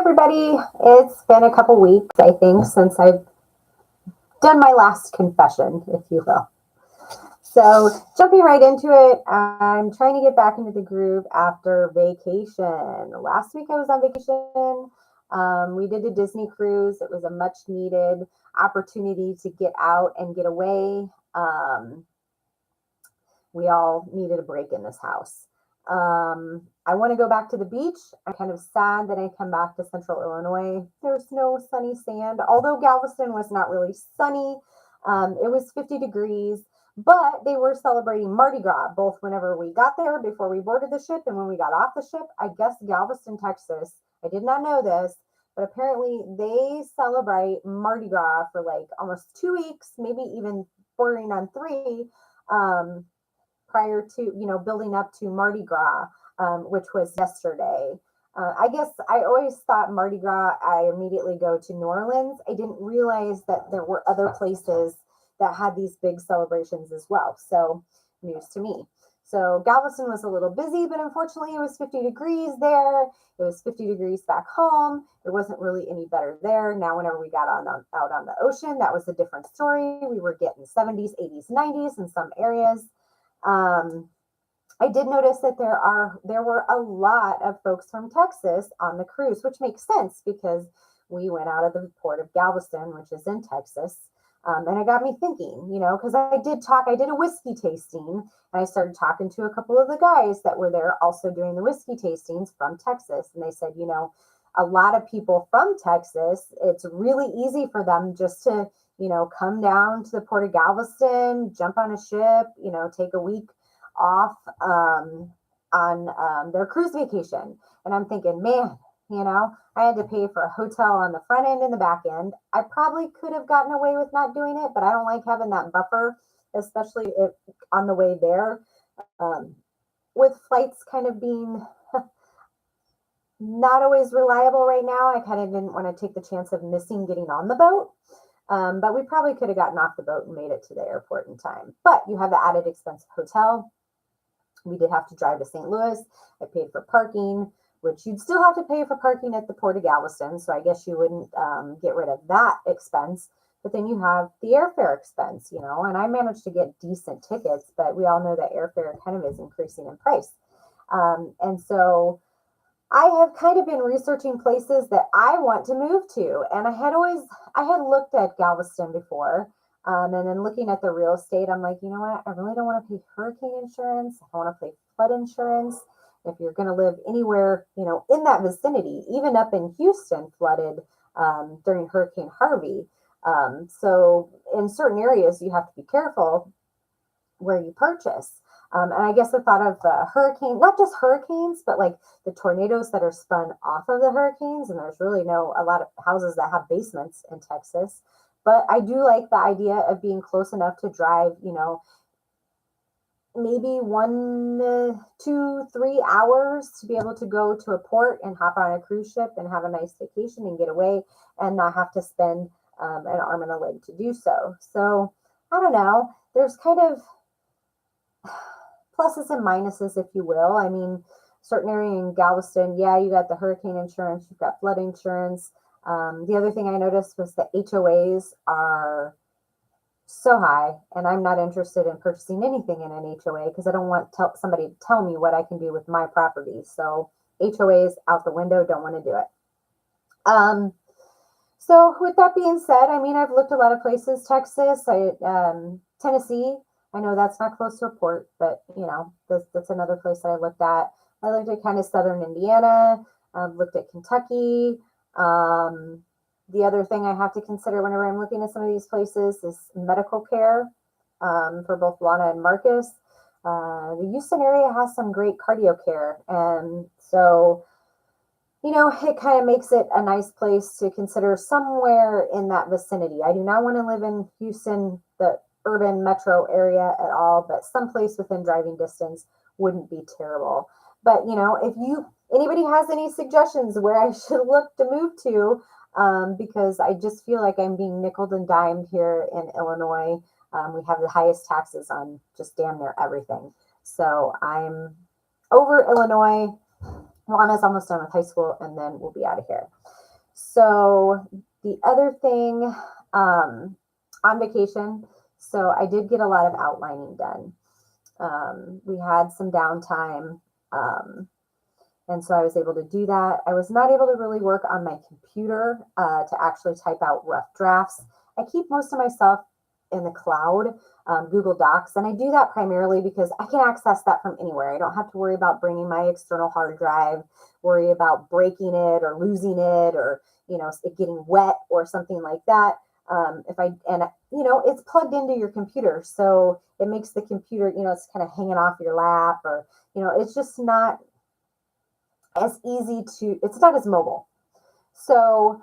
everybody. It's been a couple weeks, I think, since I've done my last confession, if you will. So, jumping right into it, I'm trying to get back into the groove after vacation. Last week I was on vacation. We did a Disney cruise. It was a much needed opportunity to get out and get away. We all needed a break in this house. I want to go back to the beach. I'm kind of sad that I come back to central Illinois. There's no sunny sand, although Galveston was not really sunny. It was 50 degrees, but they were celebrating Mardi Gras both whenever we got there before we boarded the ship and when we got off the ship. I guess Galveston, Texas, I did not know this, but apparently they celebrate Mardi Gras for like almost 2 weeks, maybe even bordering on three. Prior to, building up to Mardi Gras, which was yesterday. I guess I always thought Mardi Gras, I immediately go to New Orleans. I didn't realize that there were other places that had these big celebrations as well. So, news to me. So, Galveston was a little busy, but unfortunately, it was 50 degrees there. It was 50 degrees back home. It wasn't really any better there. Now, whenever we got out on the ocean, that was a different story. We were getting 70s, 80s, 90s in some areas. I did notice that there were a lot of folks from Texas on the cruise, which makes sense because we went out of the port of Galveston, which is in Texas. And it got me thinking, because I did a whiskey tasting and I started talking to a couple of the guys that were there also doing the whiskey tastings from Texas. And they said, a lot of people from Texas, it's really easy for them just to come down to the port of Galveston, jump on a ship, take a week off on their cruise vacation. And I'm thinking, man, I had to pay for a hotel on the front end and the back end. I probably could have gotten away with not doing it, but I don't like having that buffer, especially if on the way there. With flights kind of being not always reliable right now, I kind of didn't want to take the chance of missing getting on the boat. But we probably could have gotten off the boat and made it to the airport in time. But you have the added expense of hotel. We did have to drive to St. Louis. I paid for parking, which you'd still have to pay for parking at the Port of Galveston. So I guess you wouldn't get rid of that expense. But then you have the airfare expense, and I managed to get decent tickets, but we all know that airfare kind of is increasing in price. And so I have kind of been researching places that I want to move to. And I had looked at Galveston before. And then looking at the real estate, I'm like, you know what? I really don't want to pay hurricane insurance. I want to pay flood insurance. If you're going to live anywhere, in that vicinity, even up in Houston, flooded during Hurricane Harvey. So in certain areas, you have to be careful where you purchase. And I guess I thought of hurricane, not just hurricanes, but like the tornadoes that are spun off of the hurricanes. And there's really a lot of houses that have basements in Texas. But I do like the idea of being close enough to drive, maybe 1, 2, 3 hours to be able to go to a port and hop on a cruise ship and have a nice vacation and get away and not have to spend an arm and a leg to do so. So I don't know. There's kind of pluses and minuses, if you will. I mean, certain area in Galveston, yeah, you got the hurricane insurance, you've got flood insurance. The other thing I noticed was the HOAs are so high, and I'm not interested in purchasing anything in an HOA because I don't want somebody to tell me what I can do with my property. So HOAs out the window, don't want to do it. So with that being said, I mean, I've looked a lot of places, Texas, Tennessee. I know that's not close to a port, but that's another place that I looked at. I looked at kind of southern Indiana. I've looked at Kentucky. The other thing I have to consider whenever I'm looking at some of these places is medical care for both Lana and Marcus. The Houston area has some great cardio care, and so it kind of makes it a nice place to consider somewhere in that vicinity. I do not want to live in Houston, the urban metro area at all, but someplace within driving distance wouldn't be terrible. But if anybody has any suggestions where I should look to move to, because I just feel like I'm being nickeled and dimed here in Illinois. We have the highest taxes on just damn near everything. So I'm over Illinois. Lana's almost done with high school, and then we'll be out of here. So the other thing, on vacation, so I did get a lot of outlining done. We had some downtime, and so I was able to do that. I was not able to really work on my computer to actually type out rough drafts. I keep most of my stuff in the cloud, Google Docs, and I do that primarily because I can access that from anywhere. I don't have to worry about bringing my external hard drive, worry about breaking it or losing it, or it getting wet or something like that. If I and it's plugged into your computer, so it makes the computer, it's kind of hanging off your lap, or it's just not as easy to. It's not as mobile. So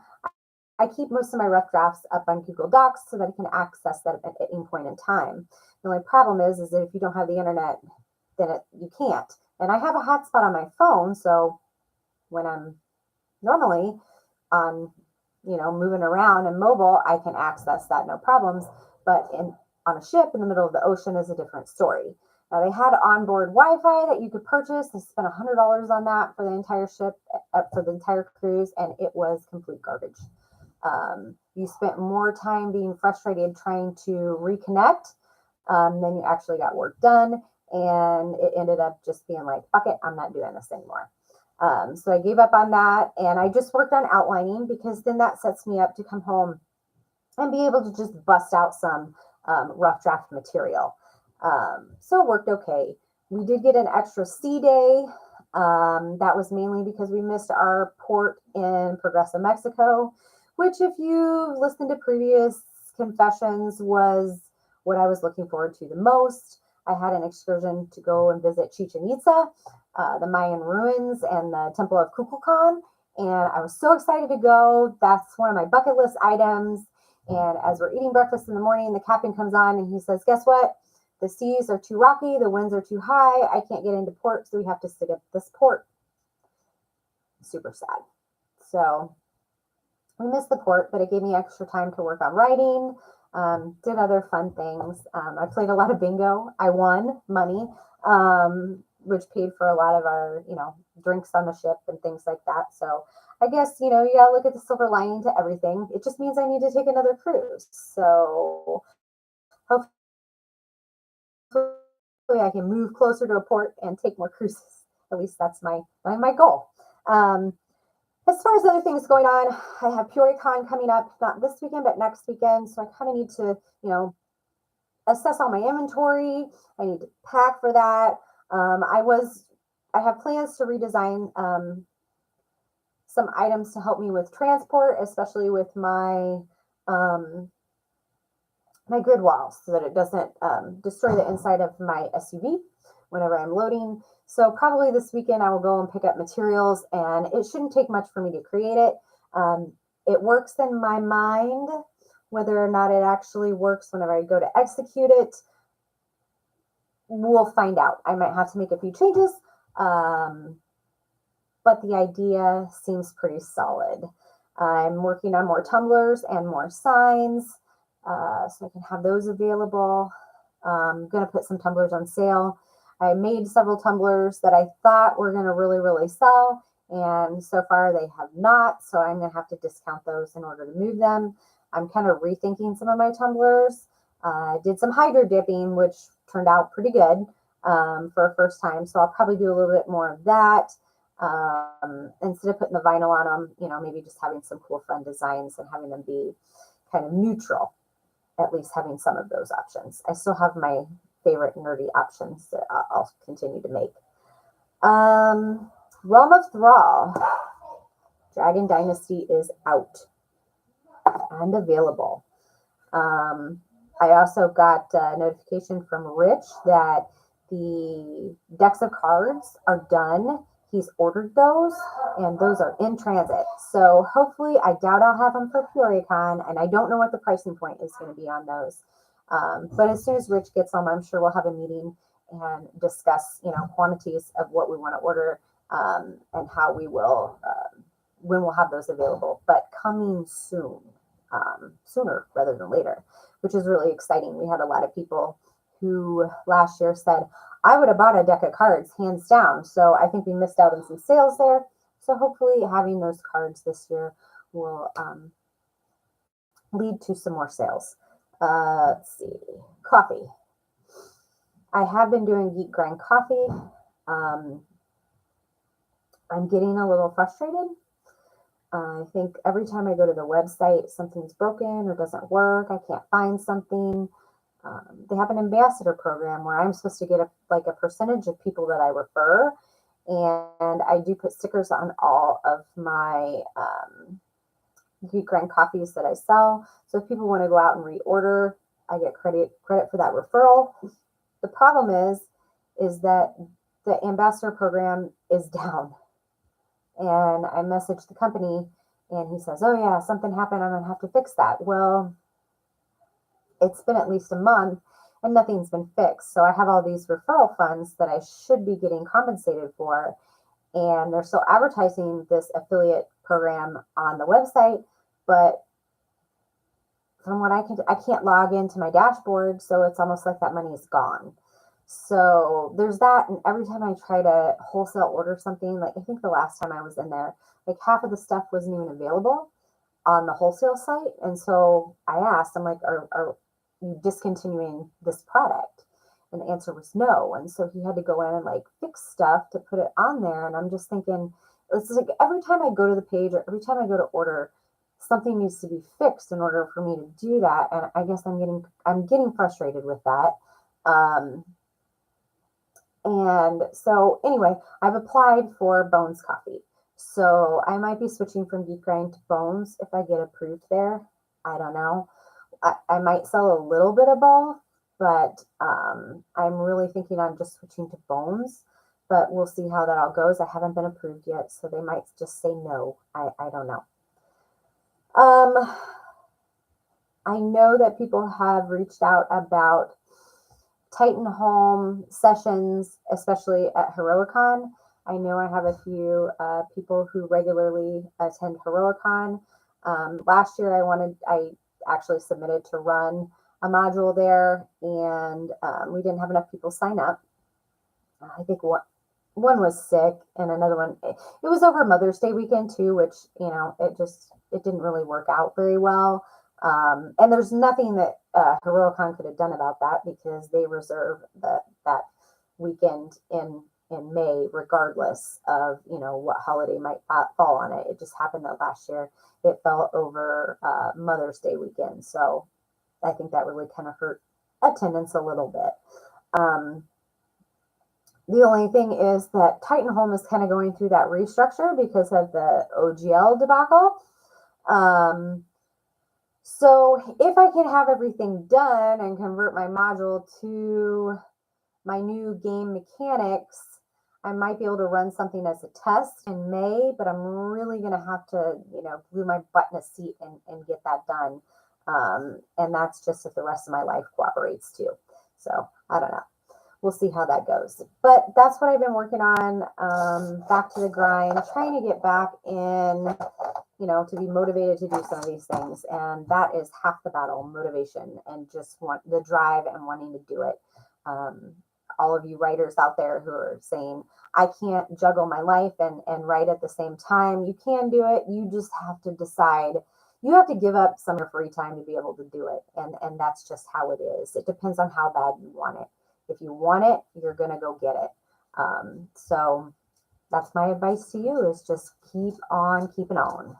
I keep most of my rough drafts up on Google Docs so that I can access that at any point in time. The only problem is that if you don't have the internet, then you can't. And I have a hotspot on my phone, so when I'm normally on, moving around and mobile, I can access that no problems. But on a ship in the middle of the ocean is a different story. Now they had onboard Wi-Fi that you could purchase. I spent $100 on that for the entire ship, for the entire cruise, and it was complete garbage. You spent more time being frustrated trying to reconnect than you actually got work done. And it ended up just being like, fuck it, I'm not doing this anymore. So I gave up on that, and I just worked on outlining, because then that sets me up to come home and be able to just bust out some rough draft material. So it worked okay. We did get an extra sea day. That was mainly because we missed our port in Progreso, Mexico, which, if you listened to previous confessions, was what I was looking forward to the most. I had an excursion to go and visit Chichen Itza, the Mayan ruins, and the Temple of Kukulkan. And I was so excited to go. That's one of my bucket list items. And as we're eating breakfast in the morning, the captain comes on and he says, guess what? The seas are too rocky. The winds are too high. I can't get into port, so we have to stick at this port. Super sad. So we missed the port, but it gave me extra time to work on writing, did other fun things. I played a lot of bingo. I won money, which paid for a lot of our, drinks on the ship and things like that. So I guess, you got to look at the silver lining to everything. It just means I need to take another cruise. So hopefully I can move closer to a port and take more cruises. At least that's my goal. As far as other things going on, I have PeoriaCon coming up, not this weekend, but next weekend. So I kind of need to, assess all my inventory. I need to pack for that. I have plans to redesign some items to help me with transport, especially with my my grid walls, so that it doesn't destroy the inside of my SUV whenever I'm loading. So probably this weekend I will go and pick up materials, and it shouldn't take much for me to create it. It works in my mind. Whether or not it actually works whenever I go to execute it, we'll find out. I might have to make a few changes, but the idea seems pretty solid. I'm working on more tumblers and more signs, so I can have those available. I'm going to put some tumblers on sale. I made several tumblers that I thought were going to really, really sell, and so far they have not, so I'm going to have to discount those in order to move them. I'm kind of rethinking some of my tumblers. I did some hydro dipping, which turned out pretty good for a first time, so I'll probably do a little bit more of that. Instead of putting the vinyl on them, maybe just having some cool, fun designs and having them be kind of neutral, at least having some of those options. I still have my favorite nerdy options that I'll continue to make. Realm of Thraul, Dragon Dynasty is out and available. I also got a notification from Rich that the decks of cards are done. He's ordered those, and those are in transit. So hopefully, I doubt I'll have them for PeoriaCon, and I don't know what the pricing point is going to be on those. But as soon as Rich gets them, I'm sure we'll have a meeting and discuss, quantities of what we want to order, and how we will, when we'll have those available. But coming soon, sooner rather than later, which is really exciting. We had a lot of people who last year said, I would have bought a deck of cards, hands down. So I think we missed out on some sales there. So hopefully having those cards this year will lead to some more sales. Let's see, coffee. I have been doing Geek Grind coffee. I'm getting a little frustrated. I think every time I go to the website, something's broken or doesn't work. I can't find something. They have an ambassador program where I'm supposed to get a percentage of people that I refer. And I do put stickers on all of my Geek Grind coffees that I sell. So if people want to go out and reorder, I get credit for that referral. The problem is that the ambassador program is down. And I messaged the company and he says, oh yeah, something happened. I'm going to have to fix that. Well, it's been at least a month and nothing's been fixed. So I have all these referral funds that I should be getting compensated for. And they're still advertising this affiliate program on the website. But from what I can't log into my dashboard. So it's almost like that money is gone. So there's that. And every time I try to wholesale order something, like I think the last time I was in there, like half of the stuff wasn't even available on the wholesale site. And so I asked, I'm like, are you discontinuing this product? And the answer was no. And so he had to go in and like fix stuff to put it on there. And I'm just thinking, it's like every time I go to the page or every time I go to order, something needs to be fixed in order for me to do that. And I guess I'm getting frustrated with that. And so anyway, I've applied for Bones Coffee. So I might be switching from Geek Grind to Bones if I get approved there. I don't know. I might sell a little bit of both, but I'm really thinking on just switching to Bones. But we'll see how that all goes. I haven't been approved yet, so they might just say no. I don't know. I know that people have reached out about Titanholm sessions, especially at PeoriaCon. I know I have a few people who regularly attend PeoriaCon. Last year, I actually submitted to run a module there, and we didn't have enough people sign up. I think one was sick, and another one, it was over Mother's Day weekend too, which it didn't really work out very well. And there's nothing that PeoriaCon could have done about that because they reserve that weekend in May, regardless of what holiday might fall on it. It just happened that last year it fell over Mother's Day weekend, so I think that really kind of hurt attendance a little bit. The only thing is that Titanholm is kind of going through that restructure because of the OGL debacle. So if I can have everything done and convert my module to my new game mechanics, I might be able to run something as a test in May, but I'm really going to have to, glue my butt in a seat and get that done. And that's just if the rest of my life cooperates too. So I don't know. We'll see how that goes. But that's what I've been working on, back to the grind, trying to get back in, to be motivated to do some of these things. And that is half the battle, motivation, and just want the drive and wanting to do it. All of you writers out there who are saying, I can't juggle my life and write at the same time. You can do it. You just have to decide. You have to give up some of your free time to be able to do it. And that's just how it is. It depends on how bad you want it. If you want it, you're going to go get it. So that's my advice to you, is just keep on keeping on.